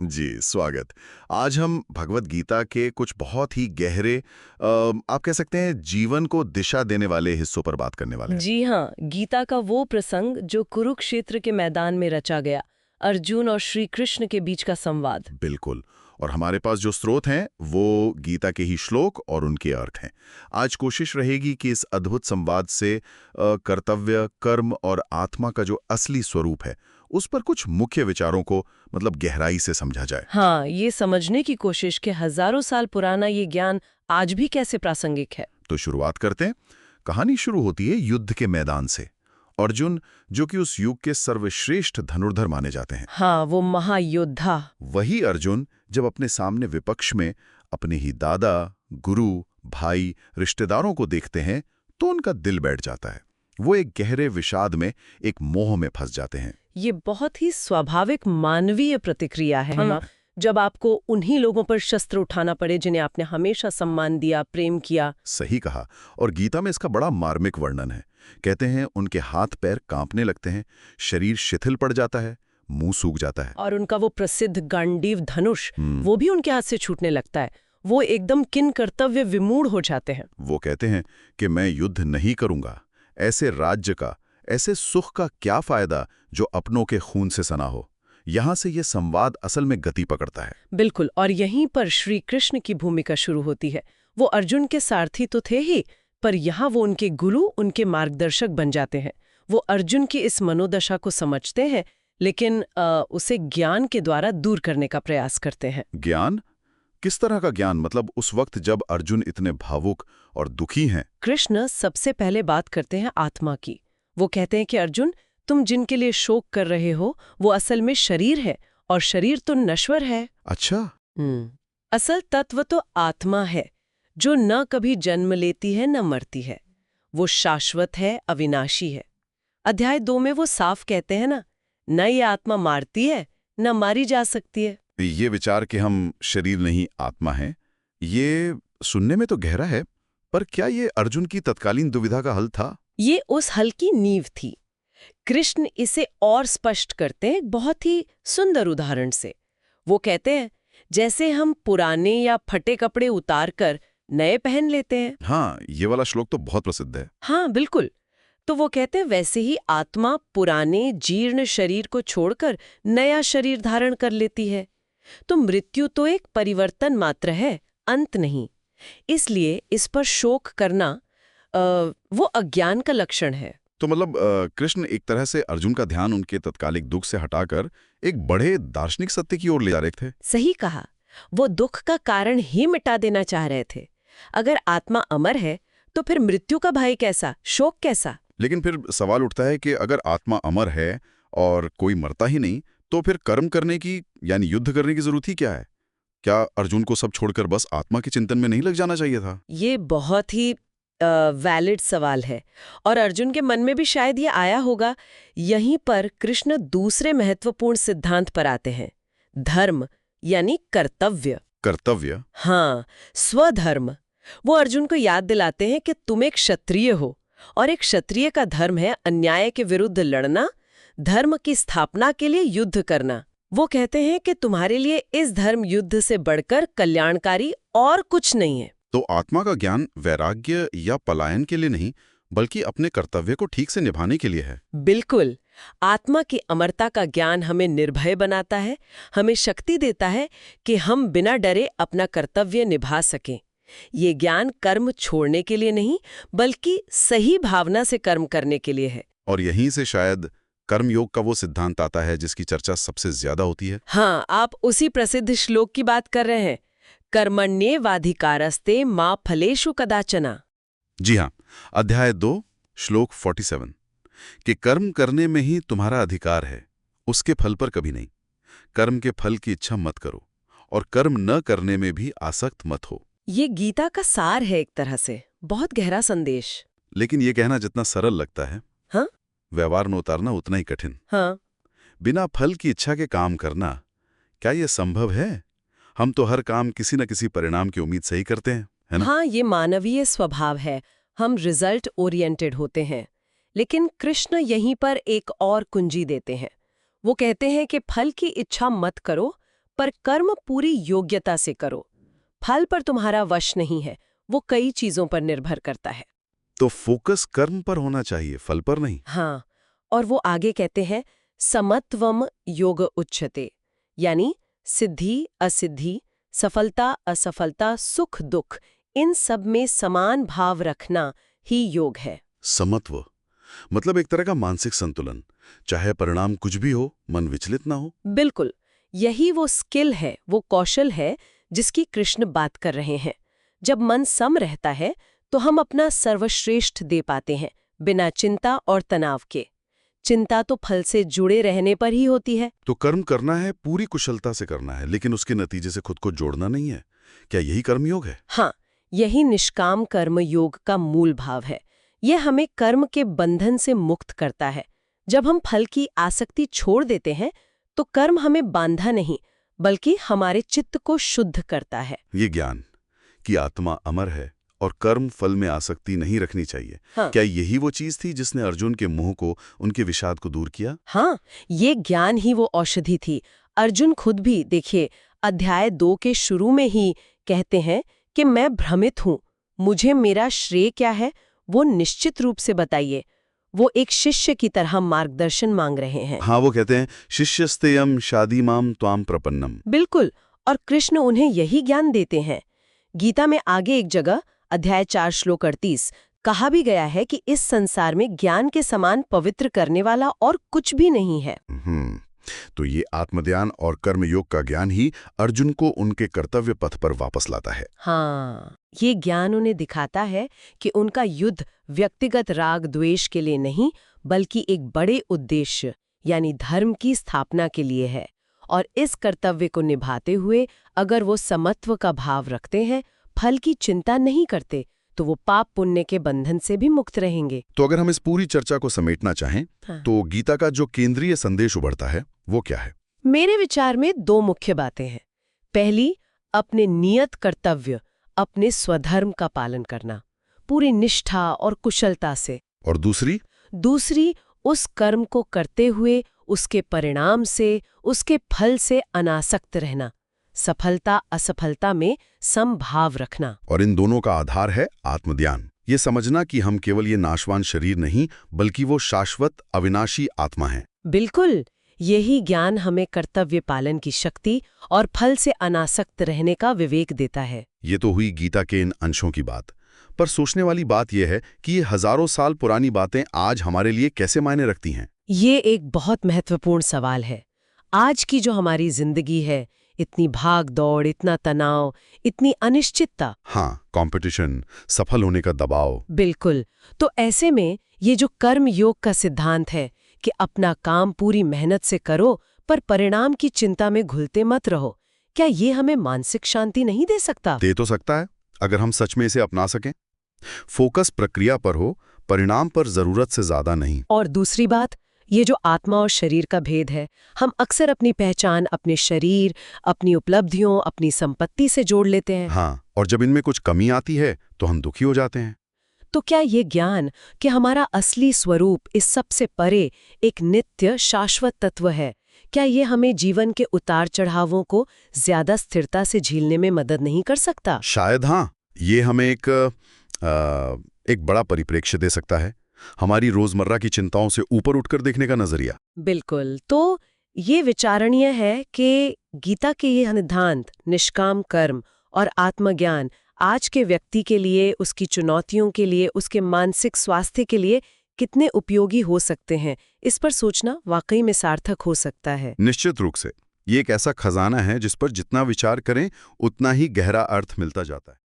जी, स्वागत। आज हम भगवत गीता के कुछ बहुत ही गहरे आप कह सकते हैं जीवन को दिशा देने वाले हिस्सों पर बात करने वाले हैं। जी हाँ, गीता का वो प्रसंग जो कुरुक्षेत्र के मैदान में रचा गया, अर्जुन और श्री कृष्ण के बीच का संवाद। बिल्कुल। और हमारे पास जो स्रोत हैं वो गीता के ही श्लोक और उनके अर्थ हैं। आज कोशिश रहेगी कि इस अद्भुत संवाद से कर्तव्य, कर्म और आत्मा का जो असली स्वरूप है उस पर कुछ मुख्य विचारों को मतलब गहराई से समझा जाए। हाँ, ये समझने की कोशिश कि हजारों साल पुराना ये ज्ञान आज भी कैसे प्रासंगिक है। तो शुरुआत करते हैं। कहानी शुरू होती है युद्ध के मैदान से। अर्जुन, जो कि उस युग के सर्वश्रेष्ठ धनुर्धर माने जाते हैं, हाँ, वो महायोद्धा। वही अर्जुन जब अपने सामने विपक्ष में अपने ही दादा, गुरु, भाई, रिश्तेदारों को देखते हैं तो उनका दिल बैठ जाता है। वो एक गहरे विषाद में, एक मोह में फंस जाते हैं। ये बहुत ही स्वाभाविक मानवीय प्रतिक्रिया है ना, जब आपको उन्हीं लोगों पर शस्त्र उठाना पड़े जिन्हें आपने हमेशा सम्मान दिया, प्रेम किया। सही कहा। और गीता में इसका बड़ा मार्मिक वर्णन है। कहते हैं उनके हाथ पैर कांपने लगते हैं, शरीर शिथिल पड़ जाता है, मुंह सूख जाता है। और उनका वो प्रसिद्ध गांडीव धनुष, वो भी उनके हाथ से छूटने लगता है। वो एकदम किन कर्तव्य विमूढ़ हो जाते हैं। वो कहते हैं कि मैं युद्ध नहीं करूंगा। ऐसे राज्य का, ऐसे सुख का क्या फायदा जो अपनों के खून से सना हो। यहां से ये संवाद असल में गति पकड़ता है। बिल्कुल, और यहीं पर श्री कृष्ण की भूमिका शुरू होती है। वो अर्जुन के सारथी तो थे ही, पर यहाँ वो उनके गुरु, उनके मार्गदर्शक बन जाते हैं। वो अर्जुन की इस मनोदशा को समझते हैं, लेकिन उसे ज्ञान के द्वारा दूर करने का प्रयास करते हैं। ज्ञान? किस तरह का ज्ञान? मतलब उस वक्त जब अर्जुन इतने भावुक और दुखी हैं। कृष्ण सबसे पहले बात करते हैं आत्मा की। वो कहते हैं कि अर्जुन, तुम जिनके लिए शोक कर रहे हो वो असल में शरीर है, और शरीर तो नश्वर है। अच्छा। असल तत्व तो आत्मा है, जो न कभी जन्म लेती है न मरती है। वो शाश्वत है, अविनाशी है। अध्याय 2 में वो साफ कहते हैं ना, न ये आत्मा मारती है न मारी जा सकती है। ये विचार कि हम शरीर नहीं आत्मा हैं, ये सुनने में तो गहरा है, पर क्या ये अर्जुन की तत्कालीन दुविधा का हल था? ये उस हल की नींव थी। कृष्ण इसे और स्पष्ट करते हैं एक बहुत ही सुंदर उदाहरण से। वो कहते हैं, जैसे हम पुराने या फटे कपड़े उतार कर नए पहन लेते हैं। हाँ, ये वाला श्लोक तो बहुत प्रसिद्ध है। हाँ, बिल्कुल। तो वो कहते हैं वैसे ही आत्मा पुराने जीर्ण शरीर को छोड़कर नया शरीर धारण कर लेती है। तो मृत्यु तो एक परिवर्तन मात्र है, अंत नहीं। इसलिए इस पर शोक करना वो अज्ञान का लक्षण है। तो मतलब कृष्ण एक तरह से अर्जुन का ध्यान उनके तत्कालिक दुख से हटाकर एक बड़े दार्शनिक सत्य की ओर ले जा रहे थे। सही कहा। वो दुख का कारण ही मिटा देना चाह रहे थे। अगर आत्मा अमर है तो फिर मृत्यु का भय कैसा, शोक कैसा? लेकिन फिर सवाल उठता है कि अगर आत्मा अमर है और कोई मरता ही नहीं, तो फिर कर्म करने की यानी युद्ध करने की जरूरत ही क्या है? क्या अर्जुन को सब छोड़कर बस आत्मा के चिंतन में नहीं लग जाना चाहिए था? ये बहुत ही वैलिड सवाल है, और अर्जुन के मन में भी शायद ये आया होगा। यहीं पर कृष्ण दूसरे महत्वपूर्ण सिद्धांत पर आते हैं, धर्म यानी कर्तव्य। कर्तव्य? हाँ, स्वधर्म। वो अर्जुन को याद दिलाते हैं कि तुम एक क्षत्रिय हो, और एक क्षत्रिय का धर्म है अन्याय के विरुद्ध लड़ना, धर्म की स्थापना के लिए युद्ध करना। वो कहते हैं कि तुम्हारे लिए इस धर्म युद्ध से बढ़कर कल्याणकारी और कुछ नहीं है। तो आत्मा का ज्ञान वैराग्य या पलायन के लिए नहीं, बल्कि अपने कर्तव्य को ठीक से निभाने के लिए है। बिल्कुल। आत्मा की अमरता का ज्ञान हमें निर्भय बनाता है, हमें शक्ति देता है कि हम बिना डरे अपना कर्तव्य निभा सकें। ये ज्ञान कर्म छोड़ने के लिए नहीं, बल्कि सही भावना से कर्म करने के लिए है। और यहीं से शायद कर्मयोग का वो सिद्धांत आता है जिसकी चर्चा सबसे ज्यादा होती है। हाँ, आप उसी प्रसिद्ध श्लोक की बात कर रहे हैं, कर्मण्येवाधिकारस्ते मा फलेषु कदाचन। जी हाँ, अध्याय 2 श्लोक 47 कि कर्म करने में ही तुम्हारा अधिकार है, उसके फल पर कभी नहीं। कर्म के फल की इच्छा मत करो और कर्म न करने में भी आसक्त मत हो। ये गीता का सार है एक तरह से, बहुत गहरा संदेश। लेकिन ये कहना जितना सरल लगता है, हाँ व्यवहार में उतारना उतना ही कठिन। हाँ। बिना फल की इच्छा के काम करना, क्या ये संभव है? हम तो हर काम किसी न किसी परिणाम की उम्मीद से ही करते हैं, है ना? हाँ, ये मानवीय स्वभाव है। हम रिजल्ट ओरिएंटेड होते हैं। लेकिन कृष्ण यहीं पर एक और कुंजी देते हैं। वो कहते हैं कि फल की इच्छा मत करो, पर कर्म पूरी योग्यता से करो। फल पर तुम्हारा वश नहीं है, वो कई चीजों पर निर्भर करता है। तो फोकस कर्म पर होना चाहिए, फल पर नहीं। हाँ, और वो आगे कहते हैं समत्वम योग उच्यते, यानी सिद्धि असिद्धि, सफलता असफलता, सुख दुख, इन सब में समान भाव रखना ही योग है। समत्व मतलब एक तरह का मानसिक संतुलन, चाहे परिणाम कुछ भी हो, मन विचलित ना हो। बिल्कुल, यही वो स्किल है, वो कौशल है जिसकी कृष्ण बात कर रहे हैं। जब मन सम रहता है तो हम अपना सर्वश्रेष्ठ दे पाते हैं, बिना चिंता और तनाव के। चिंता तो फल से जुड़े रहने पर ही होती है। तो कर्म करना है, पूरी कुशलता से करना है, लेकिन उसके नतीजे से खुद को जोड़ना नहीं है। क्या यही कर्मयोग है? हाँ, यही निष्काम कर्म योग का मूल भाव है। यह हमें कर्म के बंधन से मुक्त करता है। जब हम फल की आसक्ति छोड़ देते हैं तो कर्म हमें बांधा नहीं, बल्कि हमारे चित्त को शुद्ध करता है। ये ज्ञान कि आत्मा अमर है और कर्म फल में आसक्ति नहीं रखनी चाहिए, हाँ। क्या यही वो चीज थी जिसने अर्जुन के मोह को, उनके विषाद को दूर किया? हाँ, ये ज्ञान ही वो औषधि थी। अर्जुन खुद भी देखिए अध्याय 2 के शुरू में ही कहते हैं कि मैं भ्रमित हूँ, मुझे मेरा श्रेय क्या है वो निश्चित रूप से बताइए। वो एक शिष्य की तरह मार्गदर्शन मांग रहे हैं। हाँ, वो कहते हैं शिष्यस्तेयम शादीमाम त्वाम प्रपन्नम। बिल्कुल, और कृष्ण उन्हें यही ज्ञान देते हैं। गीता में आगे एक जगह अध्याय 4 श्लोक 38 कहा भी गया है कि इस संसार में ज्ञान के समान पवित्र करने वाला और कुछ भी नहीं है। तो ये आत्मध्यान और कर्मयोग का ज्ञान ही अर्जुन को उनके कर्तव्य पथ पर वापस लाता है। हाँ, ये ज्ञान उन्हें दिखाता है कि उनका युद्ध व्यक्तिगत राग द्वेष के लिए नहीं, बल्कि एक बड़े उद्देश्य यानी धर्म की स्थापना के लिए है। और इस कर्तव्य को निभाते हुए अगर वो समत्व का भाव रखते हैं, फल की चिंता नहीं करते, तो वो पाप पुण्य के बंधन से भी मुक्त रहेंगे। तो अगर हम इस पूरी चर्चा को समेटना चाहें, हाँ। तो गीता का जो केंद्रीय संदेश उभरता है वो क्या है? मेरे विचार में 2 मुख्य बातें हैं। पहली, अपने नियत कर्तव्य, अपने स्वधर्म का पालन करना, पूरी निष्ठा और कुशलता से। और दूसरी, उस कर्म को करते हुए उसके परिणाम से, उसके फल से अनासक्त रहना, सफलता असफलता में समभाव रखना। और इन दोनों का आधार है आत्मज्ञान। ये समझना कि हम केवल ये नाशवान शरीर नहीं, बल्कि वो शाश्वत अविनाशी आत्मा हैं। बिल्कुल, यही ज्ञान हमें कर्तव्य पालन की शक्ति और फल से अनासक्त रहने का विवेक देता है। ये तो हुई गीता के इन अंशों की बात, पर सोचने वाली बात यह है कि ये हजारों साल पुरानी बातें आज हमारे लिए कैसे मायने रखती हैं? ये एक बहुत महत्वपूर्ण सवाल है। आज की जो हमारी जिंदगी है, इतनी भाग दौड़, इतना तनाव, इतनी अनिश्चितता। हाँ, कंपटीशन, सफल होने का दबाव। बिल्कुल, तो ऐसे में ये जो कर्म योग का सिद्धांत है कि अपना काम पूरी मेहनत से करो पर परिणाम की चिंता में घुलते मत रहो, क्या ये हमें मानसिक शांति नहीं दे सकता? दे तो सकता है, अगर हम सच में इसे अपना सकें। फोकस प्रक्रिया पर हो, परिणाम पर जरूरत से ज्यादा नहीं। और दूसरी बात, ये जो आत्मा और शरीर का भेद है, हम अक्सर अपनी पहचान अपने शरीर, अपनी उपलब्धियों, अपनी संपत्ति से जोड़ लेते हैं। हाँ, और जब इनमें कुछ कमी आती है तो हम दुखी हो जाते हैं। तो क्या ये ज्ञान कि हमारा असली स्वरूप इस सबसे परे एक नित्य शाश्वत तत्व है, क्या ये हमें जीवन के उतार चढ़ावों को ज्यादा स्थिरता से झेलने में मदद नहीं कर सकता? शायद हाँ, ये हमें एक बड़ा परिप्रेक्ष्य दे सकता है, हमारी रोजमर्रा की चिंताओं से ऊपर उठकर देखने का नजरिया। बिल्कुल, तो ये विचारणीय है कि गीता के ये सिद्धांत, निष्काम कर्म और आत्मज्ञान आज के व्यक्ति के लिए, उसकी चुनौतियों के लिए, उसके मानसिक स्वास्थ्य के लिए कितने उपयोगी हो सकते हैं, इस पर सोचना वाकई में सार्थक हो सकता है। निश्चित रूप से ये एक ऐसा खजाना है जिस पर जितना विचार करें उतना ही गहरा अर्थ मिलता जाता है।